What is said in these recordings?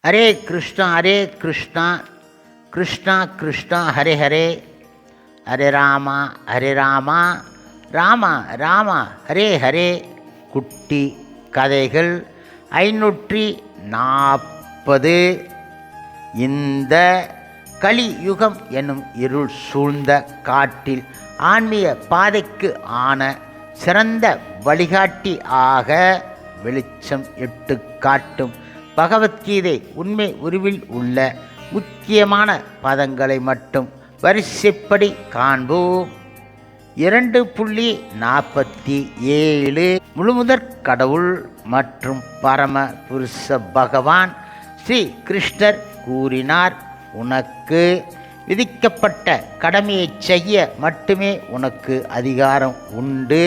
ஹரே கிருஷ்ணா கிருஷ்ணா கிருஷ்ணா ஹரே ஹரே, ஹரே ராமா ராமா ராமா ஹரே ஹரே. குட்டி கதைகள் 540. இந்த கலியுகம் என்னும் இருள் சூழ்ந்த காட்டில் ஆன்மீக பாதைக்கு ஆன சிறந்த வழிகாட்டி ஆக வெளிச்சம் இட்டு காட்டும் பகவத்கீதை உண்மை உருவில் உள்ள முக்கியமான பதங்களை மட்டும் வரிசைப்படி காண்போம். 2.47 முழுமுதற் கடவுள் மற்றும் பரம புருஷ பகவான் ஸ்ரீ கிருஷ்ணர் கூறினார், உனக்கு விதிக்கப்பட்ட கடமையை செய்ய மட்டுமே உனக்கு அதிகாரம் உண்டு.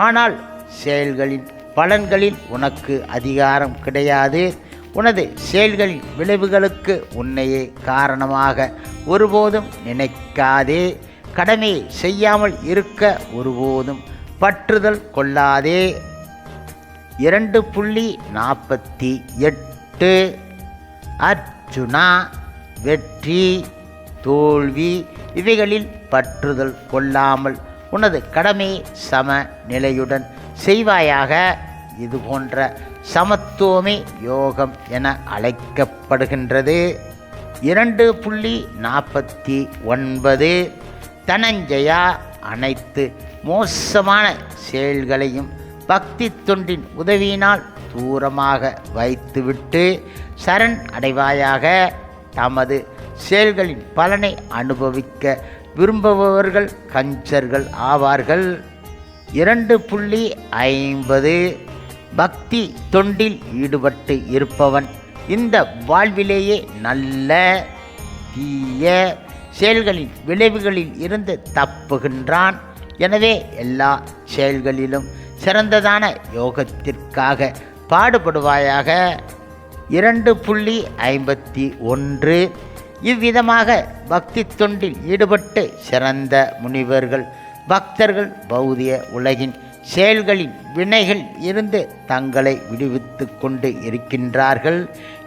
ஆனால் செயல்களின் பலன்களில் உனக்கு அதிகாரம் கிடையாது. உனது செயல்களின் விளைவுகளுக்கு உன்னையே காரணமாக ஒருபோதும் நினைக்காதே. கடமையை செய்யாமல் இருக்க ஒருபோதும் பற்றுதல் கொள்ளாதே. 2.48 அர்ஜுனா, வெற்றி தோல்வி இவைகளில் பற்றுதல் கொள்ளாமல் உனது கடமையை சம நிலையுடன் செய்வாயாக. இது போன்ற சமத்துவமே யோகம் என அழைக்கப்படுகின்றது. 2.49 தனஞ்சயா, அனைத்து மோசமான செயல்களையும் பக்தி தொண்டின் உதவியினால் தூரமாக வைத்துவிட்டு சரண் அடைவாயாக. தமது செயல்களின் பலனை அனுபவிக்க விரும்புபவர்கள் கஞ்சர்கள் ஆவார்கள். 2.50 பக்தி தொண்டில் ஈடுபட்டு இருப்பவன் இந்த வாழ்விலேயே நல்ல தீய செயல்களின் விளைவுகளில் இருந்து தப்புகின்றான். எனவே எல்லா செயல்களிலும் சிறந்ததான யோகத்திற்காக பாடுபடுவாயாக. 2.51 இவ்விதமாக பக்தி தொண்டில் ஈடுபட்டு சிறந்த முனிவர்கள் பக்தர்கள் பௌதிக உலகின் செயல்களின் வினைகள் இருந்து தங்களை விடுவித்து கொண்டு இருக்கின்றார்கள்.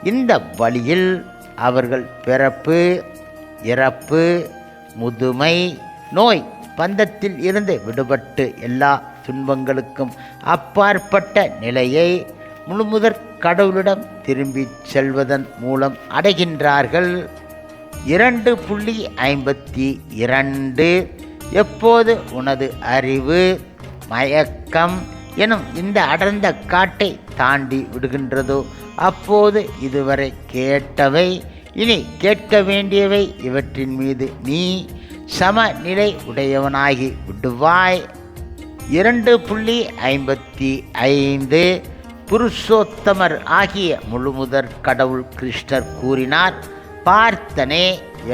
இந்த வழியில் அவர்கள் பிறப்பு இறப்பு முதுமை நோய் பந்தத்தில் இருந்து விடுபட்டு எல்லா துன்பங்களுக்கும் அப்பாற்பட்ட நிலையை முழுமுதற் கடவுளிடம் திரும்பி செல்வதன் மூலம் அடைகின்றார்கள். 2.52 எப்போது உனது அறிவு மயக்கம் எனும் இந்த அடர்ந்த காட்டை தாண்டி விடுகின்றதோ அப்போது இதுவரை கேட்டவை இனி கேட்க வேண்டியவை இவற்றின் மீது நீ சமநிலை உடையவனாகி விடுவாய். 2.55 புருஷோத்தமர் ஆகிய முழுமுதற் கடவுள் கிருஷ்ணர் கூறினார், பார்த்தனே,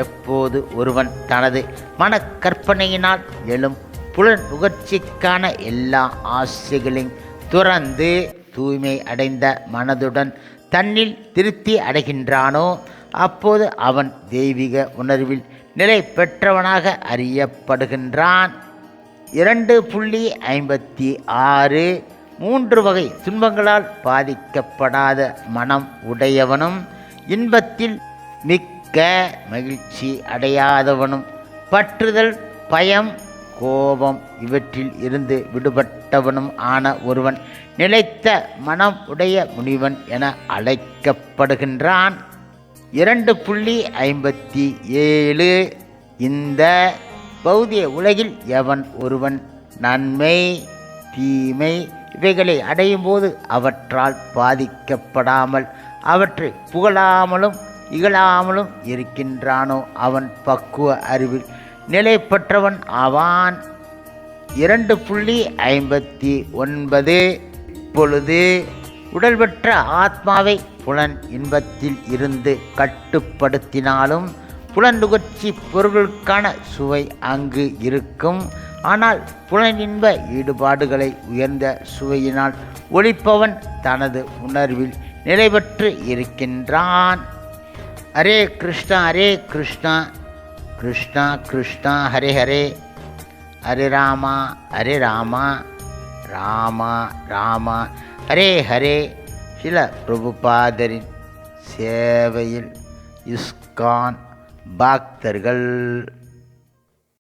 எப்போது ஒருவன் தனது மனக்கற்பனையினால் எழும் புலன் நுகர்ச்சிக்கான எல்லா ஆசைகளையும் துறந்து தூய்மை அடைந்த மனதுடன் தன்னில் திருப்தி அடைகின்றானோ அப்போது அவன் தெய்வீக உணர்வில் நிலை பெற்றவனாக அறியப்படுகின்றான். 2.56 3 வகை துன்பங்களால் பாதிக்கப்படாத மனம் உடையவனும் இன்பத்தில் மிக்க மகிழ்ச்சி அடையாதவனும் பற்றுதல் பயம் கோபம் இவற்றில் இருந்து விடுபட்டவனும் ஆன ஒருவன் நிலைத்த மனம் உடைய முனிவன் என அழைக்கப்படுகின்றான். 2.57 இந்த பௌதிக உலகில் எவன் ஒருவன் நன்மை தீமை இவைகளை அடையும் போது அவற்றால் பாதிக்கப்படாமல் அவற்றை புகழாமலும் இகழாமலும் இருக்கின்றானோ அவன் பக்குவ அறிவில் நிலை பெற்றவன் ஆவான். 2.59 இப்பொழுது உடல் பெற்ற ஆத்மாவை புலன் இன்பத்தில் இருந்து கட்டுப்படுத்தினாலும் புலன் நுகர்ச்சி பொருட்களுக்கான சுவை அங்கு இருக்கும். ஆனால் புலன் இன்ப ஈடுபாடுகளை உயர்ந்த சுவையினால் ஒழிப்பவன் தனது உணர்வில் நிலை பெற்று இருக்கின்றான். ஹரே கிருஷ்ணா கிருஷ்ணா கிருஷ்ணா ஹரே ஹரே, ஹரே ராமா ராமா ராமா ஹரே ஹரே. சில பிரபுபாதரின் சேவையில் இஸ்கான் பக்தர்கள்.